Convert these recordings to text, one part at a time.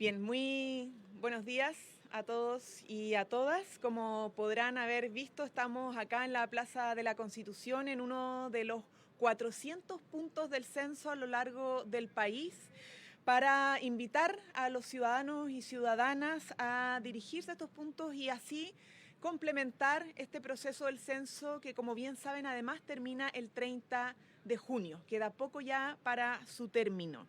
Bien, muy buenos días a todos y a todas. Como podrán haber visto, estamos acá en la Plaza de la Constitución, en uno de los 400 puntos del censo a lo largo del país, para invitar a los ciudadanos y ciudadanas a dirigirse a estos puntos y así complementar este proceso del censo que, como bien saben, además termina el 30 de junio. Queda poco ya para su término.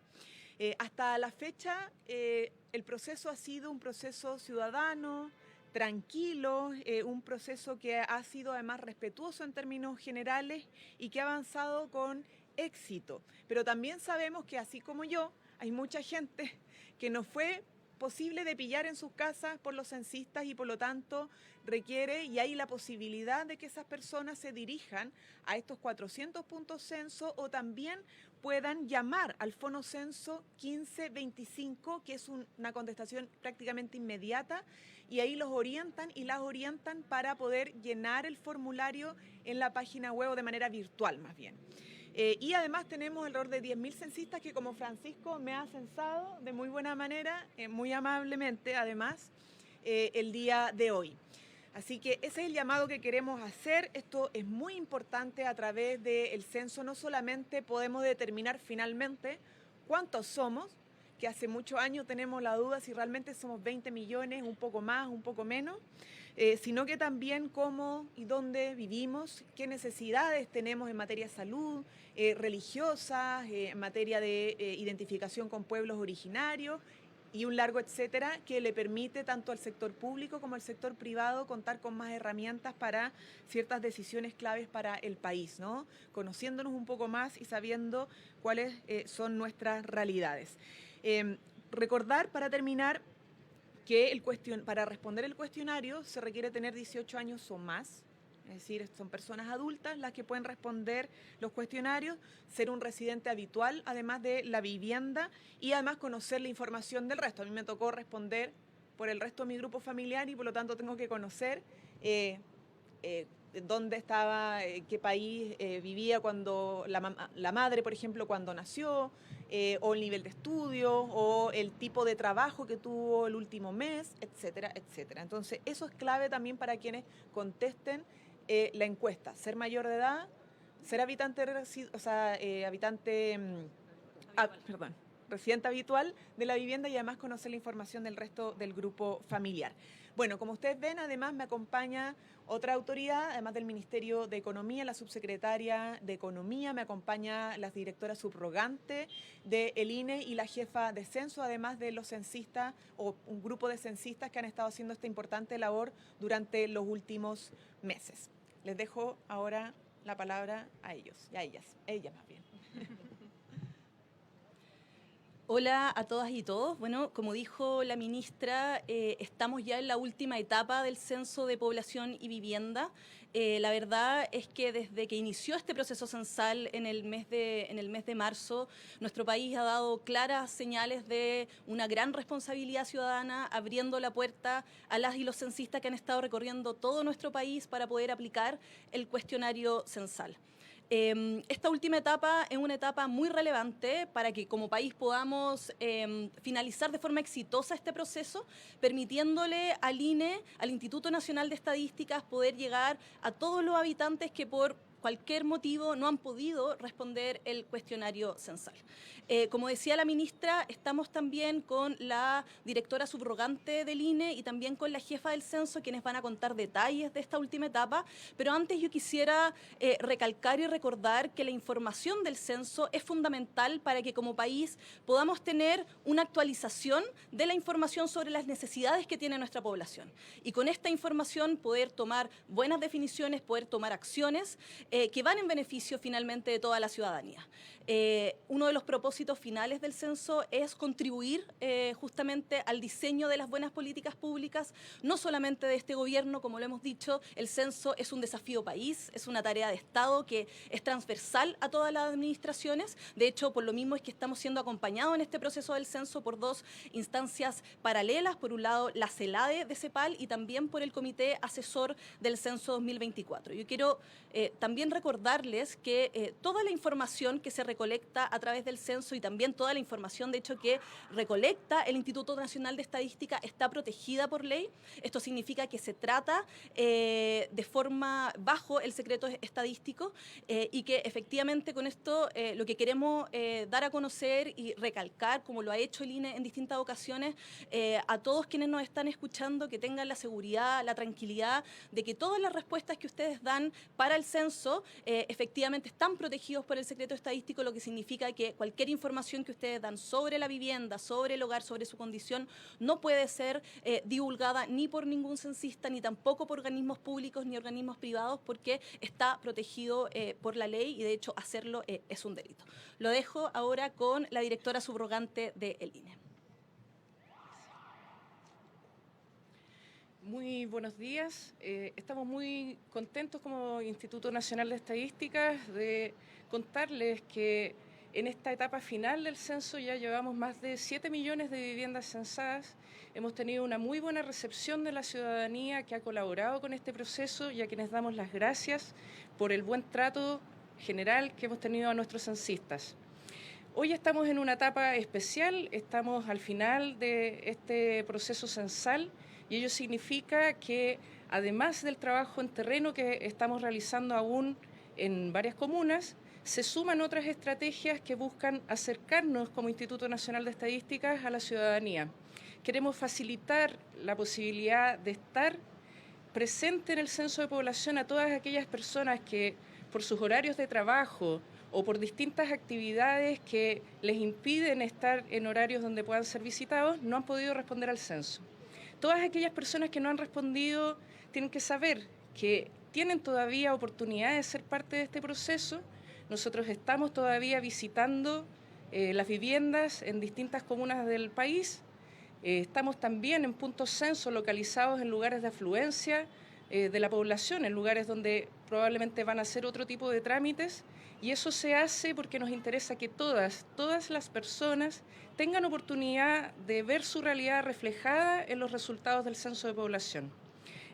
Hasta la fecha, el proceso ha sido un proceso ciudadano, tranquilo, un proceso que ha sido además respetuoso en términos generales y que ha avanzado con éxito. Pero también sabemos que, así como yo, hay mucha gente que no fue posible de pillar en sus casas por los censistas y por lo tanto requiere y hay la posibilidad de que esas personas se dirijan a estos 400 puntos censo o también puedan llamar al Fono Censo 1525, que es una contestación prácticamente inmediata, y ahí los orientan y las orientan para poder llenar el formulario en la página web o de manera virtual más bien. Y además tenemos alrededor de 10.000 censistas que, como Francisco me ha censado de muy buena manera, muy amablemente además, el día de hoy. Así que ese es el llamado que queremos hacer. Esto es muy importante. A través del censo no solamente podemos determinar finalmente cuántos somos, que hace muchos años tenemos la duda si realmente somos 20 millones, un poco más, un poco menos, sino que también cómo y dónde vivimos, qué necesidades tenemos en materia de salud, religiosa, en materia de identificación con pueblos originarios y un largo etcétera que le permite tanto al sector público como al sector privado contar con más herramientas para ciertas decisiones claves para el país, ¿no? Conociéndonos un poco más y sabiendo cuáles son nuestras realidades. Recordar para terminar que para responder el cuestionario se requiere tener 18 años o más. Es decir, son personas adultas las que pueden responder los cuestionarios, ser un residente habitual, además de la vivienda, y además conocer la información del resto. A mí me tocó responder por el resto de mi grupo familiar y por lo tanto tengo que conocer dónde estaba, qué país vivía cuando la madre, por ejemplo, cuando nació, o el nivel de estudio, o el tipo de trabajo que tuvo el último mes, etcétera, etcétera. Entonces, eso es clave también para quienes contesten la encuesta. Ser mayor de edad, ser habitante, perdón, residente habitual de la vivienda y además conocer la información del resto del grupo familiar. Bueno, como ustedes ven, además me acompaña otra autoridad, además del Ministerio de Economía, la subsecretaria de Economía, me acompaña la directora subrogante del INE y la jefa de censo, además de los censistas o un grupo de censistas que han estado haciendo esta importante labor durante los últimos meses. Les dejo ahora la palabra a ellos y a ellas más bien. Hola a todas y todos. Bueno, como dijo la ministra, estamos ya en la última etapa del Censo de Población y Vivienda. La verdad es que desde que inició este proceso censal en el mes de marzo, nuestro país ha dado claras señales de una gran responsabilidad ciudadana, abriendo la puerta a las y los censistas que han estado recorriendo todo nuestro país para poder aplicar el cuestionario censal. Esta última etapa es una etapa muy relevante para que como país podamos finalizar de forma exitosa este proceso, permitiéndole al INE, al Instituto Nacional de Estadísticas, poder llegar a todos los habitantes que por cualquier motivo no han podido responder el cuestionario censal. Como decía la ministra, estamos también con la directora subrogante del INE y también con la jefa del censo, quienes van a contar detalles de esta última etapa, pero antes yo quisiera recalcar y recordar que la información del censo es fundamental para que como país podamos tener una actualización de la información sobre las necesidades que tiene nuestra población. Y con esta información poder tomar buenas definiciones, poder tomar acciones que van en beneficio finalmente de toda la ciudadanía. Uno de los propósitos finales del censo es contribuir justamente al diseño de las buenas políticas públicas, no solamente de este gobierno, como lo hemos dicho, el censo es un desafío país, es una tarea de Estado que es transversal a todas las administraciones. De hecho, por lo mismo es que estamos siendo acompañados en este proceso del censo por dos instancias paralelas, por un lado la CELADE de CEPAL y también por el Comité Asesor del Censo 2024. Yo quiero también también recordarles que toda la información que se recolecta a través del censo y también toda la información, de hecho, que recolecta el Instituto Nacional de Estadística está protegida por ley. Esto significa que se trata de forma bajo el secreto estadístico y que efectivamente con esto lo que queremos dar a conocer y recalcar, como lo ha hecho el INE en distintas ocasiones, a todos quienes nos están escuchando, que tengan la seguridad, la tranquilidad de que todas las respuestas que ustedes dan para el censo efectivamente están protegidos por el secreto estadístico, lo que significa que cualquier información que ustedes dan sobre la vivienda, sobre el hogar, sobre su condición, no puede ser divulgada ni por ningún censista, ni tampoco por organismos públicos ni organismos privados, porque está protegido por la ley y de hecho hacerlo es un delito. Lo dejo ahora con la directora subrogante del INE. Muy buenos días. Estamos muy contentos como Instituto Nacional de Estadística de contarles que en esta etapa final del censo ya llevamos más de 7 millones de viviendas censadas. Hemos tenido una muy buena recepción de la ciudadanía que ha colaborado con este proceso y a quienes damos las gracias por el buen trato general que hemos tenido a nuestros censistas. Hoy estamos en una etapa especial, estamos al final de este proceso censal y ello significa que además del trabajo en terreno que estamos realizando aún en varias comunas, se suman otras estrategias que buscan acercarnos como Instituto Nacional de Estadísticas a la ciudadanía. Queremos facilitar la posibilidad de estar presente en el censo de población a todas aquellas personas que por sus horarios de trabajo o por distintas actividades que les impiden estar en horarios donde puedan ser visitados, no han podido responder al censo. Todas aquellas personas que no han respondido tienen que saber que tienen todavía oportunidad de ser parte de este proceso. Nosotros estamos todavía visitando las viviendas en distintas comunas del país. Estamos también en puntos censo localizados en lugares de afluencia de la población, en lugares donde probablemente van a hacer otro tipo de trámites, y eso se hace porque nos interesa que todas las personas tengan oportunidad de ver su realidad reflejada en los resultados del censo de población.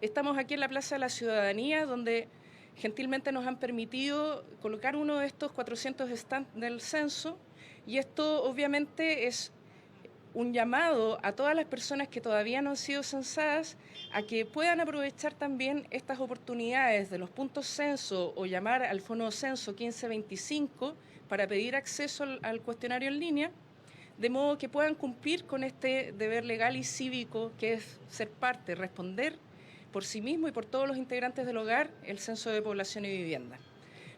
Estamos aquí en la Plaza de la Ciudadanía, donde gentilmente nos han permitido colocar uno de estos 400 stands del censo, y esto obviamente es un llamado a todas las personas que todavía no han sido censadas a que puedan aprovechar también estas oportunidades de los puntos censo o llamar al Fono Censo 1525 para pedir acceso al cuestionario en línea, de modo que puedan cumplir con este deber legal y cívico que es ser parte, responder por sí mismo y por todos los integrantes del hogar el censo de población y vivienda.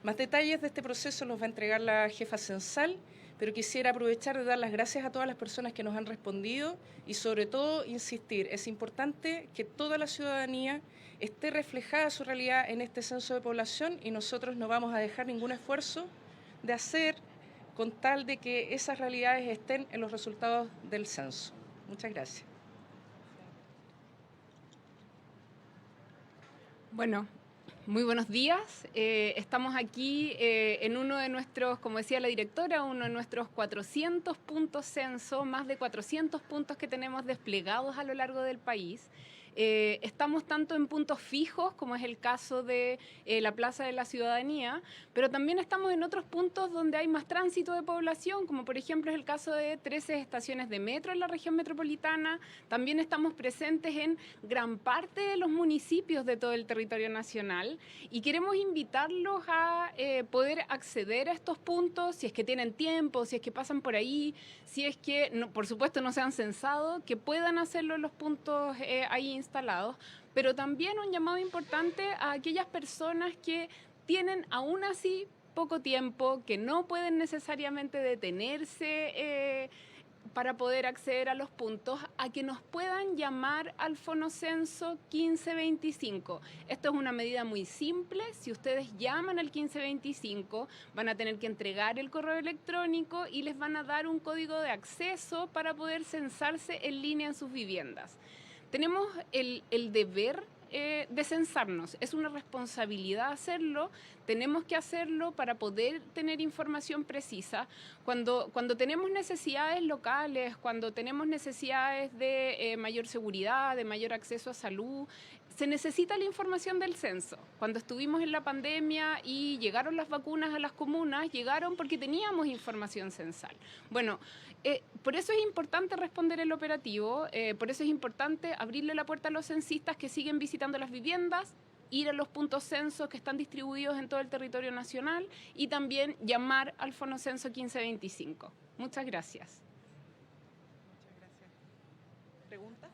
Más detalles de este proceso los va a entregar la jefa censal, pero quisiera aprovechar de dar las gracias a todas las personas que nos han respondido y sobre todo insistir, es importante que toda la ciudadanía esté reflejada su realidad en este censo de población y nosotros no vamos a dejar ningún esfuerzo de hacer con tal de que esas realidades estén en los resultados del censo. Muchas gracias. Bueno, muy buenos días. Estamos aquí en uno de nuestros, como decía la directora, uno de nuestros 400 puntos censo, más de 400 puntos que tenemos desplegados a lo largo del país. Estamos tanto en puntos fijos, como es el caso de la Plaza de la Ciudadanía, pero también estamos en otros puntos donde hay más tránsito de población, como por ejemplo es el caso de 13 estaciones de metro en la región metropolitana. También estamos presentes en gran parte de los municipios de todo el territorio nacional y queremos invitarlos a poder acceder a estos puntos, si es que tienen tiempo, si es que pasan por ahí, si es que, no, por supuesto, no se han censado, que puedan hacerlo en los puntos ahí instalados, pero también un llamado importante a aquellas personas que tienen aún así poco tiempo, que no pueden necesariamente detenerse para poder acceder a los puntos, a que nos puedan llamar al Fono Censo 1525. Esto es una medida muy simple. Si ustedes llaman al 1525, van a tener que entregar el correo electrónico y les van a dar un código de acceso para poder censarse en línea en sus viviendas. Tenemos el deber de censarnos, es una responsabilidad hacerlo, tenemos que hacerlo para poder tener información precisa. Cuando tenemos necesidades locales, cuando tenemos necesidades de mayor seguridad, de mayor acceso a salud, se necesita la información del censo. Cuando estuvimos en la pandemia y llegaron las vacunas a las comunas, llegaron porque teníamos información censal. Bueno, por eso es importante responder el operativo, por eso es importante abrirle la puerta a los censistas que siguen visitando las viviendas, ir a los puntos censos que están distribuidos en todo el territorio nacional y también llamar al Fonocenso 1525. Muchas gracias. Muchas gracias. ¿Preguntas?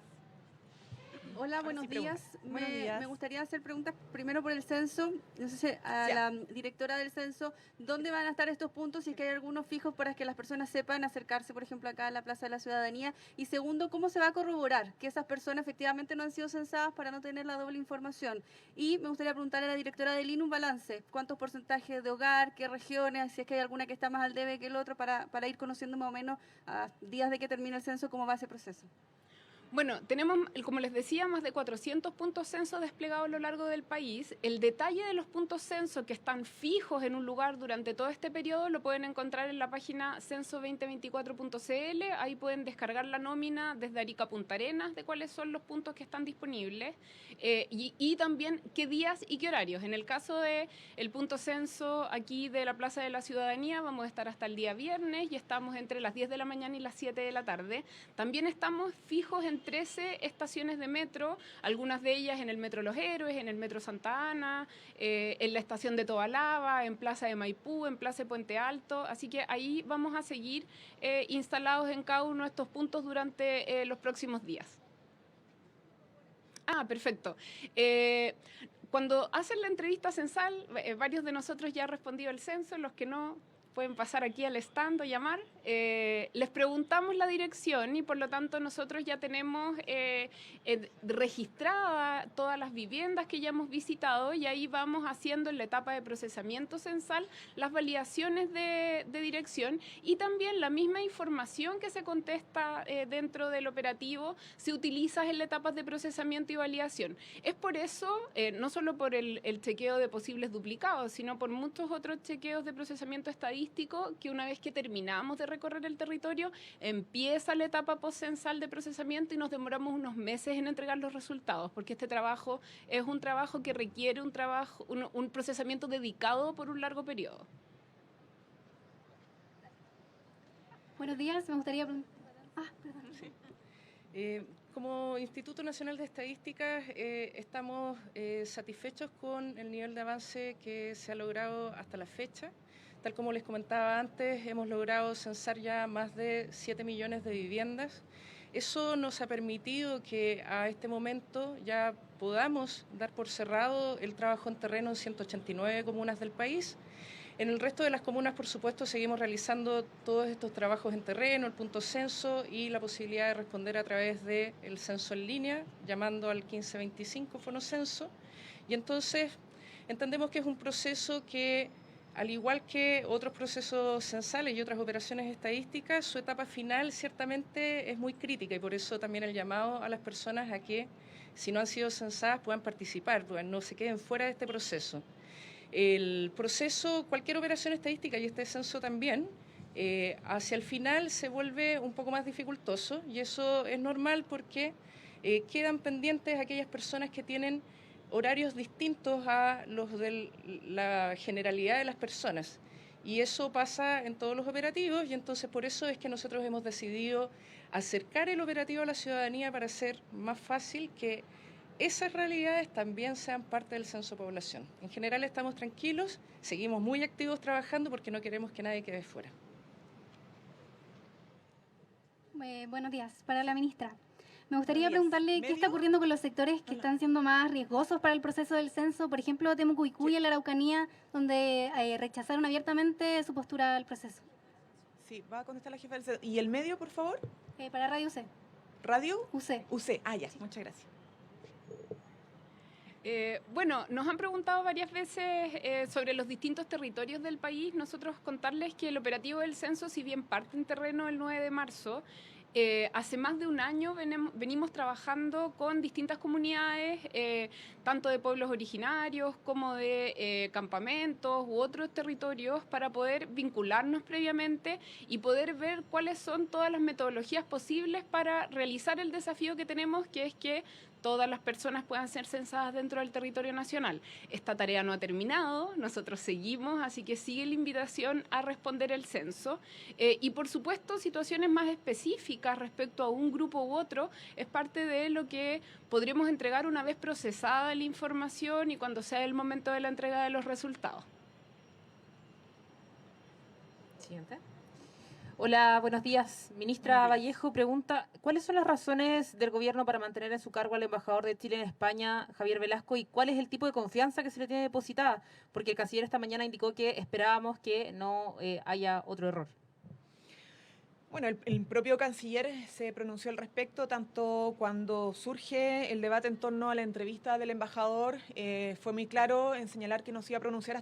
Hola, buenos días. Buenos días. Me gustaría hacer preguntas primero por el censo. No sé si a la directora del censo, ¿dónde van a estar estos puntos? Si es que hay algunos fijos para que las personas sepan acercarse, por ejemplo, acá a la Plaza de la Ciudadanía. Y segundo, ¿cómo se va a corroborar que esas personas efectivamente no han sido censadas para no tener la doble información? Y me gustaría preguntarle a la directora del INE un balance. ¿Cuántos porcentajes de hogar, qué regiones, si es que hay alguna que está más al debe que el otro, para ir conociendo más o menos a días de que termine el censo cómo va ese proceso? Bueno, tenemos, como les decía, más de 400 puntos censo desplegados a lo largo del país. El detalle de los puntos censo que están fijos en un lugar durante todo este periodo lo pueden encontrar en la página censo2024.cl. Ahí pueden descargar la nómina desde Arica a Punta Arenas de cuáles son los puntos que están disponibles y también qué días y qué horarios. En el caso del punto censo aquí de la Plaza de la Ciudadanía vamos a estar hasta el día viernes y estamos entre las 10 de la mañana y las 7 de la tarde. También estamos fijos en 13 estaciones de metro, algunas de ellas en el Metro Los Héroes, en el Metro Santa Ana, en la estación de Tobalaba, en Plaza de Maipú, en Plaza de Puente Alto, así que ahí vamos a seguir instalados en cada uno de estos puntos durante los próximos días. Ah, perfecto. Cuando hacen la entrevista censal, varios de nosotros ya han respondido al censo, los que no pueden pasar aquí al stand o llamar. Les preguntamos la dirección y por lo tanto nosotros ya tenemos registradas todas las viviendas que ya hemos visitado y ahí vamos haciendo en la etapa de procesamiento censal las validaciones de dirección y también la misma información que se contesta dentro del operativo se utiliza en la etapa de procesamiento y validación. Es por eso, no solo por el chequeo de posibles duplicados, sino por muchos otros chequeos de procesamiento estadístico que una vez que terminamos de recorrer el territorio, empieza la etapa postcensal de procesamiento y nos demoramos unos meses en entregar los resultados, porque este trabajo es un trabajo que requiere un procesamiento dedicado por un largo periodo. Buenos días, me gustaría preguntar... perdón. Sí. Como Instituto Nacional de Estadísticas estamos satisfechos con el nivel de avance que se ha logrado hasta la fecha. Tal como les comentaba antes, hemos logrado censar ya más de 7 millones de viviendas. Eso nos ha permitido que a este momento ya podamos dar por cerrado el trabajo en terreno en 189 comunas del país. En el resto de las comunas, por supuesto, seguimos realizando todos estos trabajos en terreno, el punto censo y la posibilidad de responder a través del censo en línea, llamando al 1525 Fonocenso. Y entonces entendemos que es un proceso que, al igual que otros procesos censales y otras operaciones estadísticas, su etapa final ciertamente es muy crítica y por eso también el llamado a las personas a que, si no han sido censadas, puedan participar, pues no se queden fuera de este proceso. El proceso, cualquier operación estadística y este censo también, hacia el final se vuelve un poco más dificultoso y eso es normal porque quedan pendientes aquellas personas que tienen horarios distintos a los de la generalidad de las personas. Y eso pasa en todos los operativos y entonces por eso es que nosotros hemos decidido acercar el operativo a la ciudadanía para hacer más fácil que esas realidades también sean parte del censo población. En general estamos tranquilos, seguimos muy activos trabajando porque no queremos que nadie quede fuera. Buenos días, para la ministra. Me gustaría Buenos días. preguntarle qué está ocurriendo con los sectores que están siendo más riesgosos para el proceso del censo. Por ejemplo, Temucuicú y en la Araucanía, donde rechazaron abiertamente su postura al proceso. Sí, va a contestar la jefa del censo. ¿Y el medio, por favor? Para Radio UC. ¿Radio? UC. UC. Ah, ya. Muchas gracias. Bueno, nos han preguntado varias veces sobre los distintos territorios del país. Nosotros contarles que el operativo del censo, si bien parte en terreno el 9 de marzo, hace más de un año venimos trabajando con distintas comunidades, tanto de pueblos originarios como de campamentos u otros territorios, para poder vincularnos previamente y poder ver cuáles son todas las metodologías posibles para realizar el desafío que tenemos, que es que todas las personas puedan ser censadas dentro del territorio nacional. Esta tarea no ha terminado, nosotros seguimos, así que sigue la invitación a responder el censo. Y por supuesto, situaciones más específicas respecto a un grupo u otro es parte de lo que podremos entregar una vez procesada la información y cuando sea el momento de la entrega de los resultados. Siguiente. Hola, buenos días. Ministra Vallejo pregunta, ¿cuáles son las razones del gobierno para mantener en su cargo al embajador de Chile en España, Javier Velasco, y cuál es el tipo de confianza que se le tiene depositada? Porque el canciller esta mañana indicó que esperábamos que no haya otro error. Bueno, el propio canciller se pronunció al respecto, tanto cuando surge el debate en torno a la entrevista del embajador, fue muy claro en señalar que no se iba a pronunciar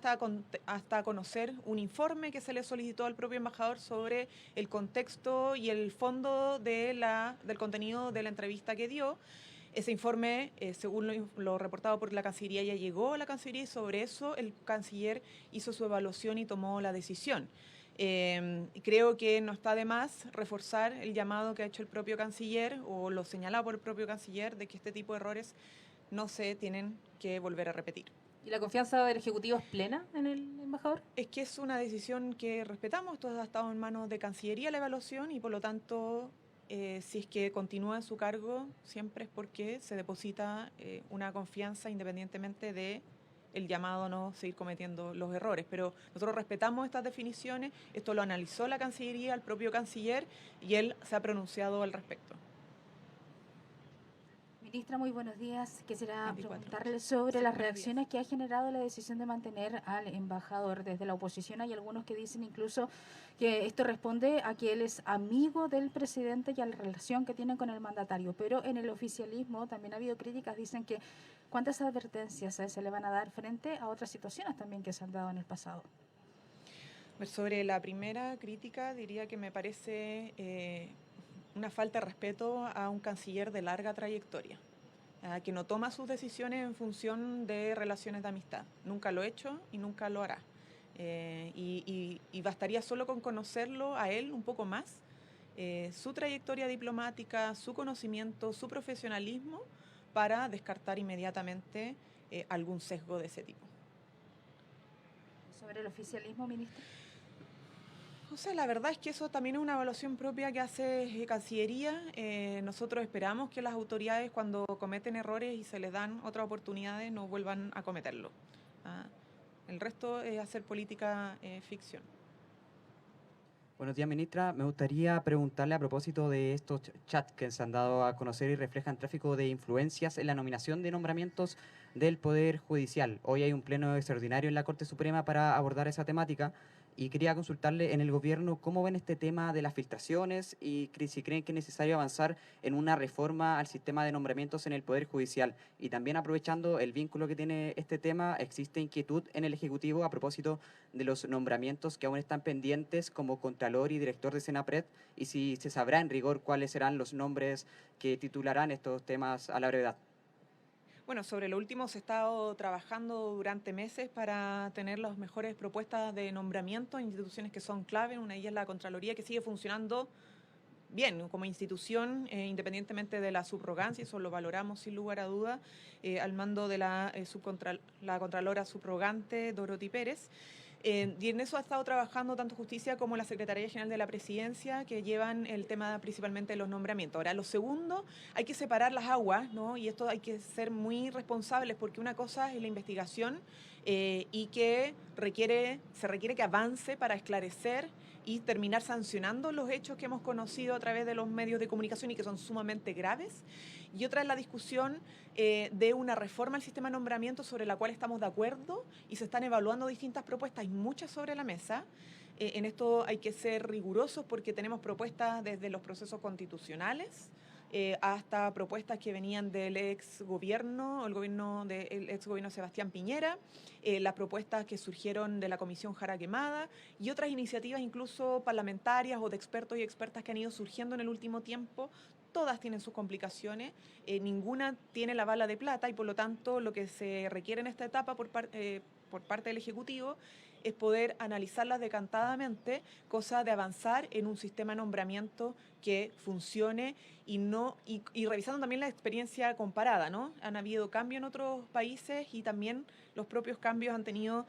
hasta conocer un informe que se le solicitó al propio embajador sobre el contexto y el fondo del contenido de la entrevista que dio. Ese informe, según lo reportado por la Cancillería, ya llegó a la Cancillería y sobre eso el canciller hizo su evaluación y tomó la decisión. Creo que no está de más reforzar el llamado que ha hecho el propio canciller o lo señalado por el propio canciller de que este tipo de errores no se tienen que volver a repetir. ¿Y la confianza del Ejecutivo es plena en el embajador? Es que es una decisión que respetamos, todo ha estado en manos de Cancillería la evaluación y por lo tanto si es que continúa en su cargo siempre es porque se deposita una confianza independientemente de el llamado a no seguir cometiendo los errores. Pero nosotros respetamos estas definiciones, esto lo analizó la Cancillería, el propio canciller, y él se ha pronunciado al respecto. Ministra, muy buenos días. Quisiera 24. preguntarle sobre las reacciones que ha generado la decisión de mantener al embajador. Desde la oposición hay algunos que dicen incluso que esto responde a que él es amigo del presidente y a la relación que tiene con el mandatario. Pero en el oficialismo también ha habido críticas, dicen que ¿cuántas advertencias se le van a dar frente a otras situaciones también que se han dado en el pasado? Sobre la primera crítica, diría que me parece una falta de respeto a un canciller de larga trayectoria, que no toma sus decisiones en función de relaciones de amistad. Nunca lo ha hecho y nunca lo hará. Y bastaría solo con conocerlo a él un poco más, su trayectoria diplomática, su conocimiento, su profesionalismo, para descartar inmediatamente algún sesgo de ese tipo. ¿Sobre el oficialismo, ministra? O sea, la verdad es que eso también es una evaluación propia que hace Cancillería. Nosotros esperamos que las autoridades, cuando cometen errores y se les dan otras oportunidades, no vuelvan a cometerlo. El resto es hacer política ficción. Buenos días, ministra. Me gustaría preguntarle a propósito de estos chats que se han dado a conocer y reflejan tráfico de influencias en la nominación de nombramientos del Poder Judicial. Hoy hay un pleno extraordinario en la Corte Suprema para abordar esa temática y quería consultarle en el gobierno cómo ven este tema de las filtraciones y si creen que es necesario avanzar en una reforma al sistema de nombramientos en el Poder Judicial. Y también aprovechando el vínculo que tiene este tema, ¿existe inquietud en el Ejecutivo a propósito de los nombramientos que aún están pendientes como Contralor y Director de Senapred? Y si se sabrá en rigor cuáles serán los nombres que titularán estos temas a la brevedad. Bueno, sobre lo último se ha estado trabajando durante meses para tener las mejores propuestas de nombramiento en instituciones que son clave. Una de ellas es la Contraloría, que sigue funcionando bien como institución, independientemente de la subrogancia, eso lo valoramos sin lugar a duda, al mando de la Contralora subrogante Dorothy Pérez. Y en eso ha estado trabajando tanto Justicia como la Secretaría General de la Presidencia, que llevan el tema principalmente de los nombramientos. Ahora, lo segundo, hay que separar las aguas, ¿no? Y esto hay que ser muy responsables, porque una cosa es la investigación y que se requiere que avance para esclarecer y terminar sancionando los hechos que hemos conocido a través de los medios de comunicación y que son sumamente graves. Y otra es la discusión de una reforma al sistema de nombramiento sobre la cual estamos de acuerdo y se están evaluando distintas propuestas, hay muchas sobre la mesa. En esto hay que ser rigurosos porque tenemos propuestas desde los procesos constitucionales hasta propuestas que venían del ex gobierno Sebastián Piñera, las propuestas que surgieron de la Comisión Jara Quemada y otras iniciativas incluso parlamentarias o de expertos y expertas que han ido surgiendo en el último tiempo, todas tienen sus complicaciones, ninguna tiene la bala de plata y por lo tanto lo que se requiere en esta etapa por parte del Ejecutivo es poder analizarlas decantadamente, cosa de avanzar en un sistema de nombramiento que funcione y revisando también la experiencia comparada, ¿no? Han habido cambios en otros países y también los propios cambios han tenido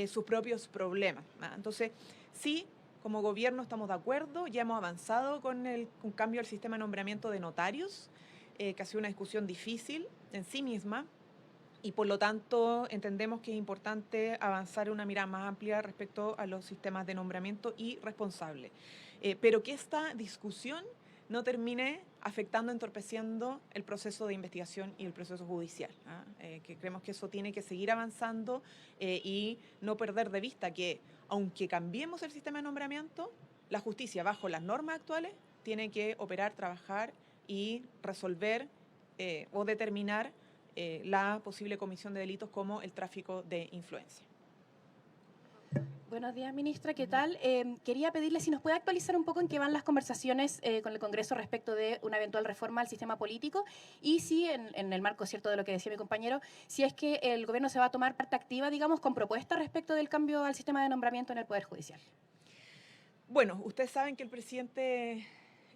sus propios problemas, ¿no? Entonces, sí, como gobierno estamos de acuerdo, ya hemos avanzado con un cambio al sistema de nombramiento de notarios, que ha sido una discusión difícil en sí misma, y por lo tanto entendemos que es importante avanzar en una mirada más amplia respecto a los sistemas de nombramiento y responsable. Pero que esta discusión no termine afectando, entorpeciendo el proceso de investigación y el proceso judicial, ¿eh? Que creemos que eso tiene que seguir avanzando y no perder de vista que, aunque cambiemos el sistema de nombramiento, la justicia, bajo las normas actuales, tiene que operar, trabajar y resolver o determinar la posible comisión de delitos como el tráfico de influencia. Buenos días, ministra, ¿qué tal? Quería pedirle si nos puede actualizar un poco en qué van las conversaciones con el Congreso respecto de una eventual reforma al sistema político y si, en el marco, cierto, de lo que decía mi compañero, si es que el gobierno se va a tomar parte activa, digamos, con propuestas respecto del cambio al sistema de nombramiento en el Poder Judicial. Bueno, ustedes saben que el presidente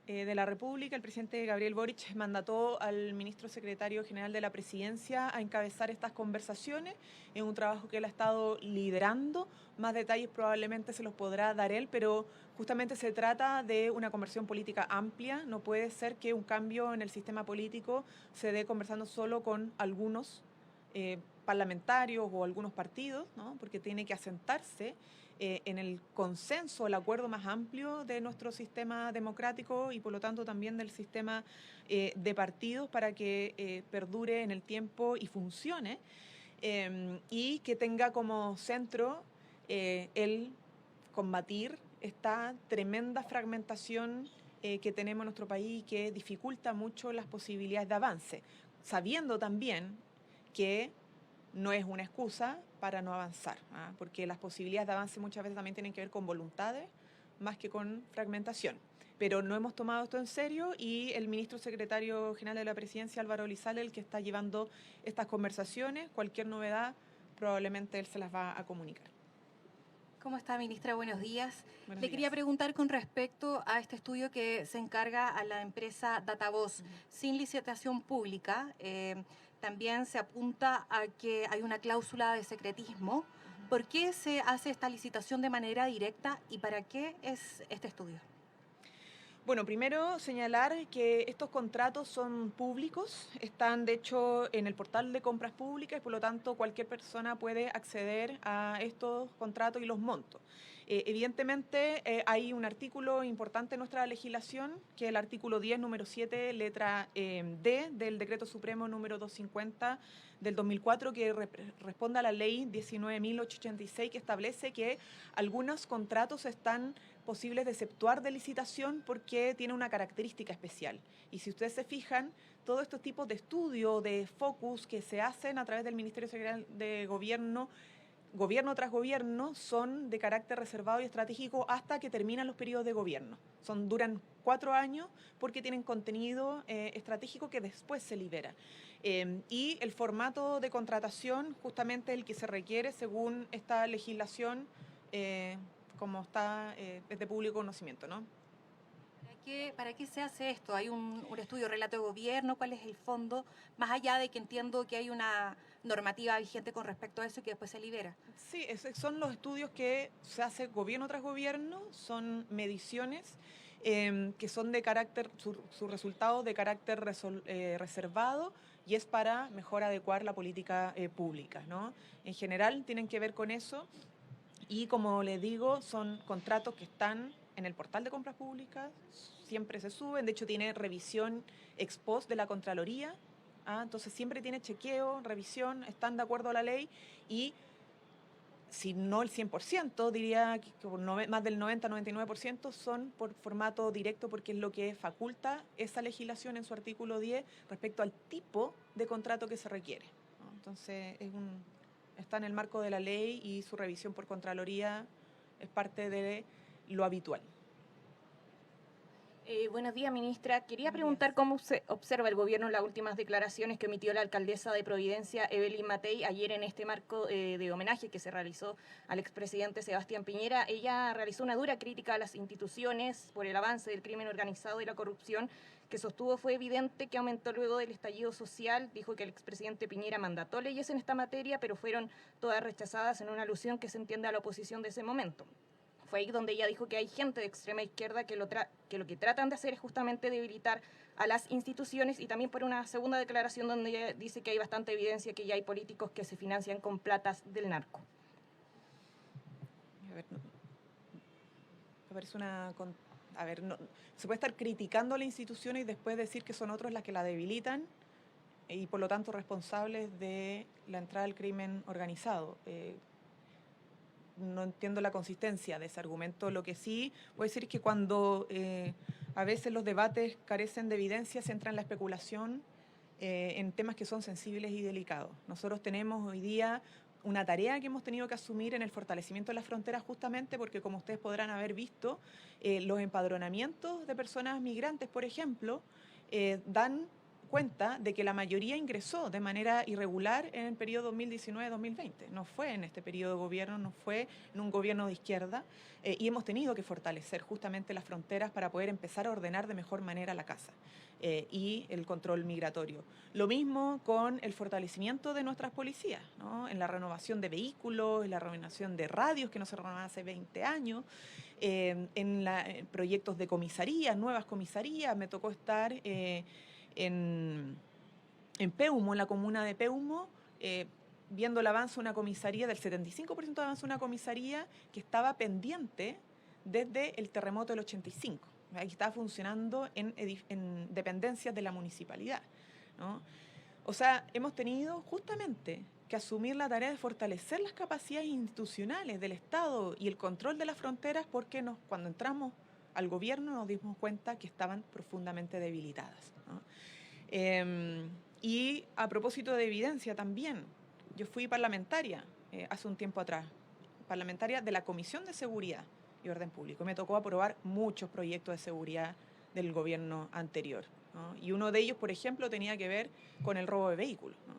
de la República, el presidente Gabriel Boric, mandató al ministro secretario general de la Presidencia a encabezar estas conversaciones. Es un trabajo que él ha estado liderando. Más detalles probablemente se los podrá dar él, pero justamente se trata de una conversión política amplia. No puede ser que un cambio en el sistema político se dé conversando solo con algunos parlamentarios o algunos partidos, ¿no? Porque tiene que asentarse en el consenso, el acuerdo más amplio de nuestro sistema democrático y por lo tanto también del sistema de partidos para que perdure en el tiempo y funcione y que tenga como centro el combatir esta tremenda fragmentación que tenemos en nuestro país y que dificulta mucho las posibilidades de avance, sabiendo también que no es una excusa para no avanzar, porque las posibilidades de avance muchas veces también tienen que ver con voluntades más que con fragmentación. Pero no hemos tomado esto en serio y el ministro secretario general de la Presidencia, Álvaro Elizalde, el que está llevando estas conversaciones, cualquier novedad probablemente él se las va a comunicar. ¿Cómo está, ministra? Buenos días. Buenos Le quería días. preguntar con respecto a este estudio que se encarga a la empresa Datavoz sin licitación pública. También se apunta a que hay una cláusula de secretismo. ¿Por qué se hace esta licitación de manera directa y para qué es este estudio? Bueno, primero señalar que estos contratos son públicos, están de hecho en el portal de compras públicas y por lo tanto cualquier persona puede acceder a estos contratos y los montos. Evidentemente hay un artículo importante en nuestra legislación, que es el artículo 10, número 7, letra D del Decreto Supremo número 250 del 2004, que responde a la ley 19.886, que establece que algunos contratos están posibles de exceptuar de licitación porque tiene una característica especial. Y si ustedes se fijan, todos estos tipos de estudios, de focus que se hacen a través del Ministerio Secretario de Gobierno tras gobierno, son de carácter reservado y estratégico hasta que terminan los periodos de gobierno. Duran 4 años porque tienen contenido estratégico que después se libera. Y el formato de contratación justamente es el que se requiere según esta legislación como está de público conocimiento, ¿no? ¿Para qué se hace esto? ¿Hay un estudio relato de gobierno? ¿Cuál es el fondo? Más allá de que entiendo que hay una normativa vigente con respecto a eso y que después se libera. Sí, son los estudios que se hace gobierno tras gobierno, son mediciones que son de carácter, su resultado de carácter reservado y es para mejor adecuar la política pública, ¿no? En general tienen que ver con eso. Y como les digo, son contratos que están en el portal de compras públicas, siempre se suben, de hecho tiene revisión ex post de la Contraloría, entonces siempre tiene chequeo, revisión, están de acuerdo a la ley y si no el 100%, diría que más del 90-99% son por formato directo porque es lo que faculta esa legislación en su artículo 10 respecto al tipo de contrato que se requiere, ¿no? Entonces está en el marco de la ley y su revisión por Contraloría es parte de lo habitual. Buenos días, ministra. Quería preguntar cómo se observa el gobierno las últimas declaraciones que emitió la alcaldesa de Providencia, Evelyn Matei, ayer en este marco de homenaje que se realizó al expresidente Sebastián Piñera. Ella realizó una dura crítica a las instituciones por el avance del crimen organizado y la corrupción, que sostuvo fue evidente que aumentó luego del estallido social. Dijo que el expresidente Piñera mandató leyes en esta materia, pero fueron todas rechazadas en una alusión que se entiende a la oposición de ese momento. Fue ahí donde ella dijo que hay gente de extrema izquierda que lo que tratan de hacer es justamente debilitar a las instituciones, y también por una segunda declaración donde ella dice que hay bastante evidencia que ya hay políticos que se financian con platas del narco. A ver, me parece una... A ver, no, se puede estar criticando a la institución y después decir que son otros las que la debilitan y por lo tanto responsables de la entrada al crimen organizado. No entiendo la consistencia de ese argumento. Lo que sí puedo decir es que cuando a veces los debates carecen de evidencia, se entra en la especulación en temas que son sensibles y delicados. Nosotros tenemos hoy día una tarea que hemos tenido que asumir en el fortalecimiento de las fronteras, justamente porque, como ustedes podrán haber visto, los empadronamientos de personas migrantes, por ejemplo, dan cuenta de que la mayoría ingresó de manera irregular en el periodo 2019-2020. No fue en este periodo de gobierno, no fue en un gobierno de izquierda, y hemos tenido que fortalecer justamente las fronteras para poder empezar a ordenar de mejor manera la casa y el control migratorio. Lo mismo con el fortalecimiento de nuestras policías, ¿no? En la renovación de vehículos, en la renovación de radios que no se renovaban hace 20 años, en proyectos de comisarías, nuevas comisarías. Me tocó estar en Peumo, en la comuna de Peumo, viendo el avance de una comisaría, del 75% de avance de una comisaría que estaba pendiente desde el terremoto del 85. Ahí estaba funcionando en dependencias de la municipalidad, ¿no? O sea, hemos tenido justamente que asumir la tarea de fortalecer las capacidades institucionales del Estado y el control de las fronteras, porque cuando entramos al gobierno nos dimos cuenta que estaban profundamente debilitadas, ¿no? Y a propósito de evidencia también, yo fui parlamentaria hace un tiempo atrás, parlamentaria de la Comisión de Seguridad y Orden Público. Me tocó aprobar muchos proyectos de seguridad del gobierno anterior, ¿no? Y uno de ellos, por ejemplo, tenía que ver con el robo de vehículos, ¿no?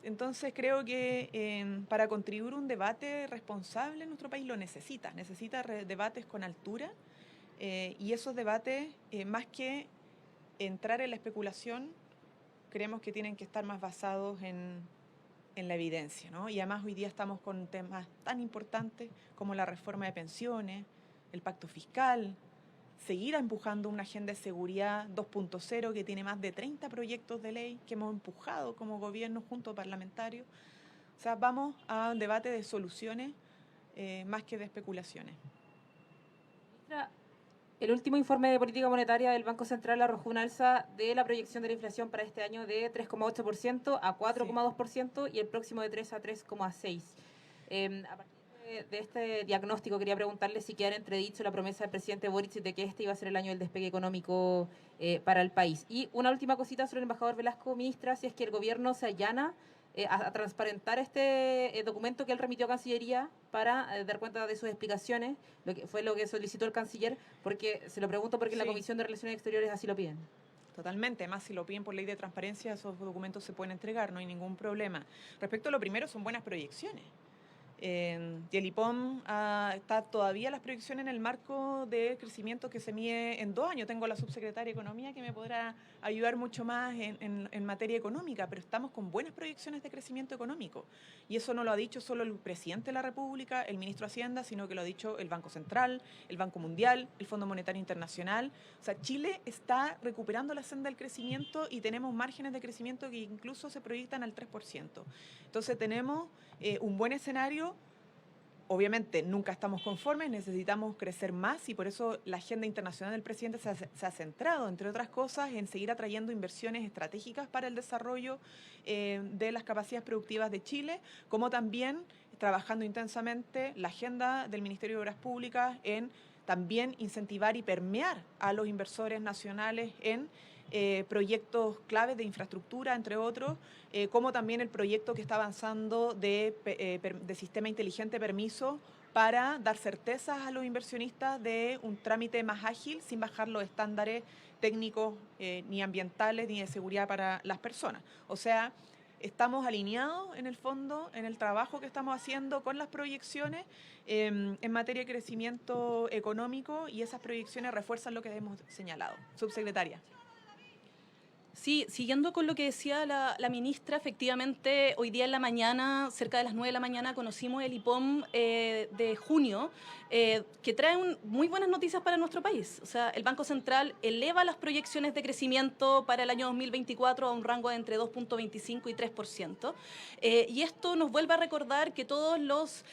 Entonces creo que para contribuir a un debate responsable, nuestro país lo necesita debates con altura, y esos debates, más que entrar en la especulación, creemos que tienen que estar más basados en la evidencia, ¿no? Y además hoy día estamos con temas tan importantes como la reforma de pensiones, el pacto fiscal, seguir empujando una agenda de seguridad 2.0 que tiene más de 30 proyectos de ley que hemos empujado como gobierno junto a parlamentarios. O sea, vamos a un debate de soluciones más que de especulaciones. El último informe de política monetaria del Banco Central arrojó un alza de la proyección de la inflación para este año de 3,8% a 4,2% y el próximo de 3 a 3,6%. A partir de este diagnóstico, quería preguntarle si queda en entredicho la promesa del presidente Boric de que este iba a ser el año del despegue económico para el país. Y una última cosita sobre el embajador Velasco, ministra, si es que el gobierno se allana a transparentar este documento que él remitió a Cancillería para dar cuenta de sus explicaciones, fue lo que solicitó el canciller, porque se lo pregunto porque en la Comisión de Relaciones Exteriores así lo piden. Totalmente, además si lo piden por ley de transparencia, esos documentos se pueden entregar, no hay ningún problema. Respecto a lo primero, son buenas proyecciones. Y el IPOM está todavía las proyecciones en el marco de crecimiento que se mide en 2 años. Tengo la subsecretaria de Economía que me podrá ayudar mucho más en materia económica, pero estamos con buenas proyecciones de crecimiento económico. Y eso no lo ha dicho solo el presidente de la República, el ministro de Hacienda, sino que lo ha dicho el Banco Central, el Banco Mundial, el Fondo Monetario Internacional. O sea, Chile está recuperando la senda del crecimiento y tenemos márgenes de crecimiento que incluso se proyectan al 3%. Entonces tenemos un buen escenario. Obviamente nunca estamos conformes, necesitamos crecer más y por eso la agenda internacional del presidente se ha centrado, entre otras cosas, en seguir atrayendo inversiones estratégicas para el desarrollo de las capacidades productivas de Chile, como también trabajando intensamente la agenda del Ministerio de Obras Públicas en también incentivar y permear a los inversores nacionales en proyectos claves de infraestructura, entre otros, como también el proyecto que está avanzando de sistema inteligente permiso para dar certezas a los inversionistas de un trámite más ágil sin bajar los estándares técnicos ni ambientales ni de seguridad para las personas. O sea, estamos alineados en el fondo en el trabajo que estamos haciendo con las proyecciones en materia de crecimiento económico y esas proyecciones refuerzan lo que hemos señalado. Subsecretaria. Sí, siguiendo con lo que decía la ministra, efectivamente, hoy día en la mañana, cerca de las 9 de la mañana, conocimos el IPOM de junio, que trae muy buenas noticias para nuestro país. O sea, el Banco Central eleva las proyecciones de crecimiento para el año 2024 a un rango de entre 2.25 y 3%. Y esto nos vuelve a recordar que todas las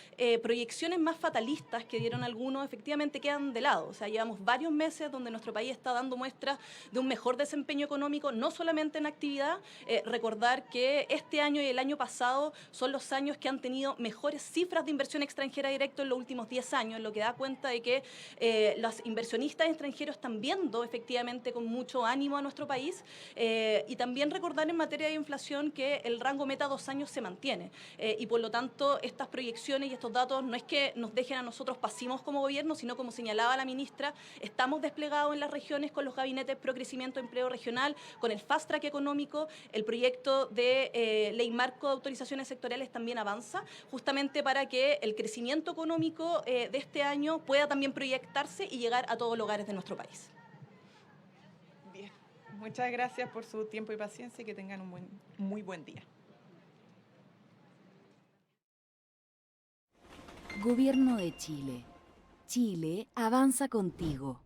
proyecciones más fatalistas que dieron algunos efectivamente quedan de lado. O sea, llevamos varios meses donde nuestro país está dando muestras de un mejor desempeño económico, no solamente en actividad, recordar que este año y el año pasado son los años que han tenido mejores cifras de inversión extranjera directa en los últimos 10 años, lo que da cuenta de que los inversionistas extranjeros están viendo efectivamente con mucho ánimo a nuestro país, y también recordar en materia de inflación que el rango meta 2 años se mantiene, y por lo tanto estas proyecciones y estos datos no es que nos dejen a nosotros pasivos como gobierno, sino como señalaba la ministra, estamos desplegados en las regiones con los gabinetes pro crecimiento empleo regional, con el Fast Track económico, el proyecto de ley marco de autorizaciones sectoriales también avanza, justamente para que el crecimiento económico de este año pueda también proyectarse y llegar a todos los hogares de nuestro país. Bien, muchas gracias por su tiempo y paciencia y que tengan un muy buen día. Gobierno de Chile. Chile avanza contigo.